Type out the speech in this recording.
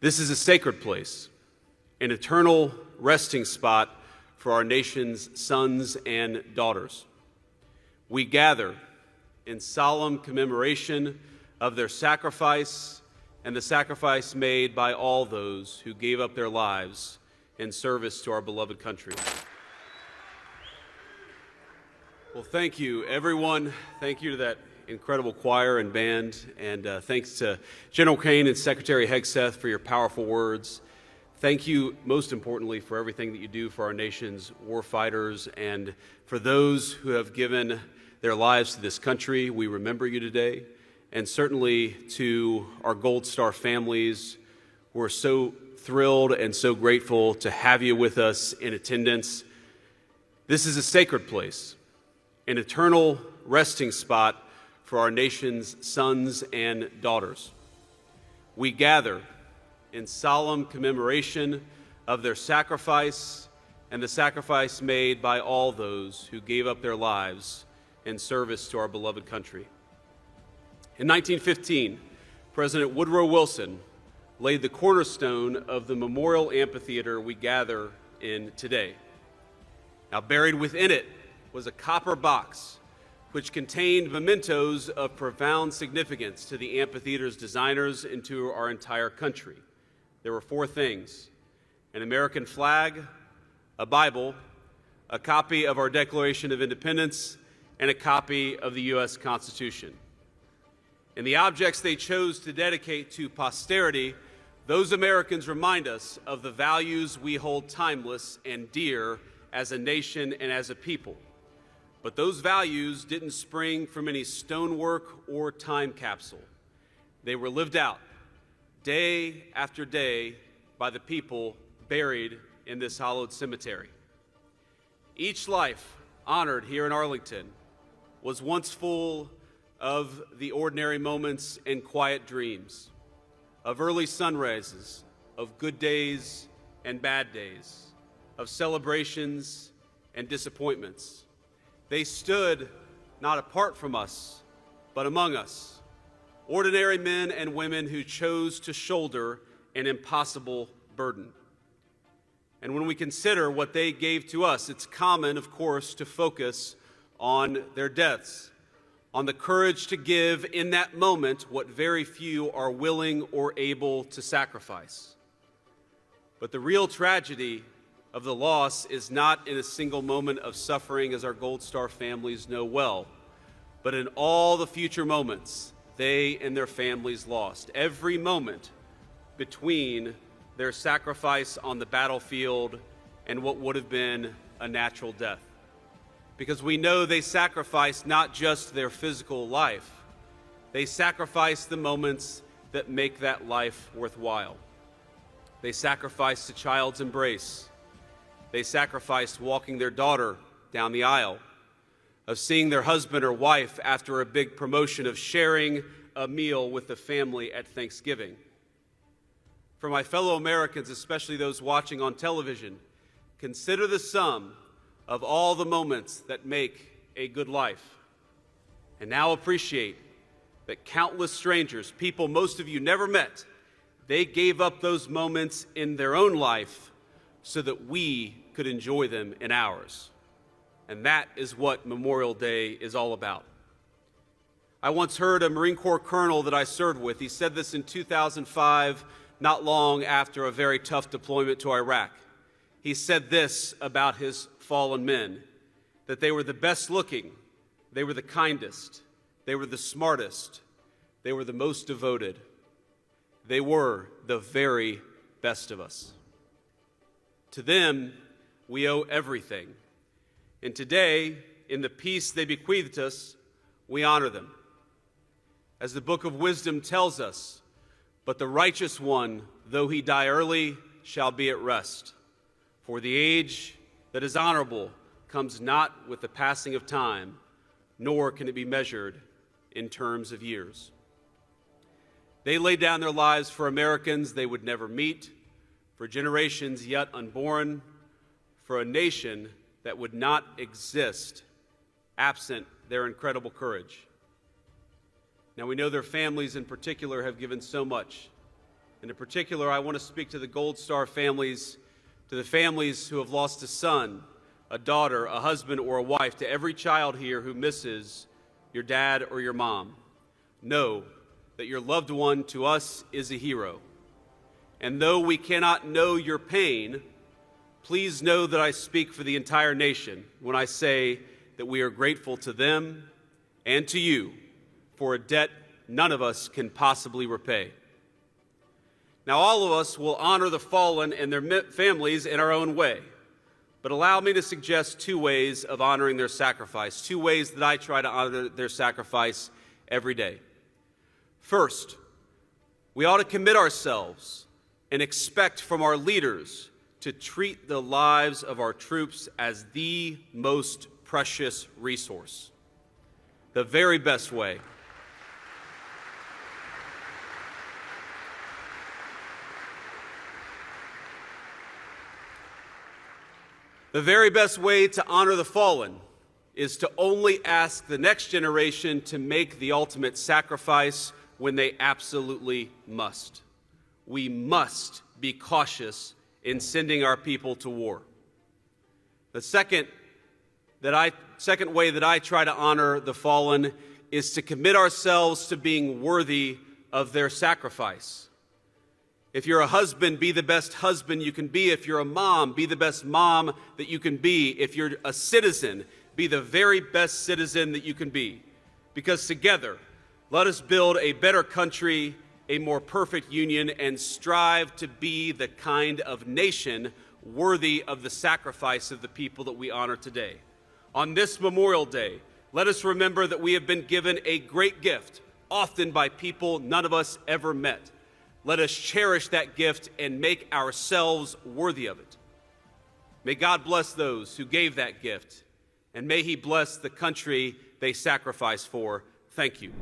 This is a sacred place, an eternal resting spot for our nation's sons and daughters. We gather in solemn commemoration of their sacrifice and the sacrifice made by all those who gave up their lives in service to our beloved country. Well, thank you, everyone. Thank you to that incredible choir and band, and thanks to General Kane and Secretary Hegseth for your powerful words. Thank you, most importantly, for everything that you do for our nation's war fighters and for those who have given their lives to this country. We remember you today, and certainly to our Gold Star families. We're so thrilled and so grateful to have you with us in attendance. This is a sacred place, an eternal resting spot for our nation's sons and daughters. We gather in solemn commemoration of their sacrifice and the sacrifice made by all those who gave up their lives in service to our beloved country. In 1915, President Woodrow Wilson laid the cornerstone of the memorial amphitheater we gather in today. Now, buried within it was a copper box which contained mementos of profound significance to the amphitheater's designers and to our entire country. There were four things: an American flag, a Bible, a copy of our Declaration of Independence, and a copy of the U.S. Constitution. And the objects they chose to dedicate to posterity, those Americans remind us of the values we hold timeless and dear as a nation and as a people. But those values didn't spring from any stonework or time capsule. They were lived out day after day by the people buried in this hallowed cemetery. Each life honored here in Arlington was once full of the ordinary moments and quiet dreams, of early sunrises, of good days and bad days, of celebrations and disappointments. They stood not apart from us, but among us, ordinary men and women who chose to shoulder an impossible burden. And when we consider what they gave to us, it's common, of course, to focus on their deaths, on the courage to give in that moment what very few are willing or able to sacrifice. But the real tragedy of the loss is not in a single moment of suffering, as our Gold Star families know well, but in all the future moments they and their families lost. Every moment between their sacrifice on the battlefield and what would have been a natural death. Because we know they sacrificed not just their physical life, they sacrificed the moments that make that life worthwhile. They sacrificed a child's embrace. They sacrificed walking their daughter down the aisle, of seeing their husband or wife after a big promotion, of sharing a meal with the family at Thanksgiving. For my fellow Americans, especially those watching on television, consider the sum of all the moments that make a good life. And now appreciate that countless strangers, people most of you never met, they gave up those moments in their own life so that we could enjoy them in ours. And that is what Memorial Day is all about. I once heard a Marine Corps colonel that I served with. He said this in 2005, not long after a very tough deployment to Iraq. He said this about his fallen men, that they were the best looking, they were the kindest, they were the smartest, they were the most devoted. They were the very best of us. To them, we owe everything. And today, in the peace they bequeathed us, we honor them. As the Book of Wisdom tells us, but the righteous one, though he die early, shall be at rest. For the age that is honorable comes not with the passing of time, nor can it be measured in terms of years. They laid down their lives for Americans they would never meet, for generations yet unborn, for a nation that would not exist absent their incredible courage. Now, we know their families in particular have given so much. And in particular, I want to speak to the Gold Star families, to the families who have lost a son, a daughter, a husband, or a wife, to every child here who misses your dad or your mom. Know that your loved one to us is a hero. And though we cannot know your pain, please know that I speak for the entire nation when I say that we are grateful to them and to you for a debt none of us can possibly repay. Now, all of us will honor the fallen and their families in our own way, but allow me to suggest two ways of honoring their sacrifice, two ways that I try to honor their sacrifice every day. First, we ought to commit ourselves and expect from our leaders to treat the lives of our troops as the most precious resource. The very best way. The very best way to honor the fallen is to only ask the next generation to make the ultimate sacrifice when they absolutely must. We must be cautious in sending our people to war. The second way that I try to honor the fallen is to commit ourselves to being worthy of their sacrifice. If you're a husband, be the best husband you can be. If you're a mom, be the best mom that you can be. If you're a citizen, be the very best citizen that you can be. Because together, let us build a better country, a more perfect union, and strive to be the kind of nation worthy of the sacrifice of the people that we honor today. On this Memorial Day, let us remember that we have been given a great gift, often by people none of us ever met. Let us cherish that gift and make ourselves worthy of it. May God bless those who gave that gift, and may He bless the country they sacrificed for. Thank you.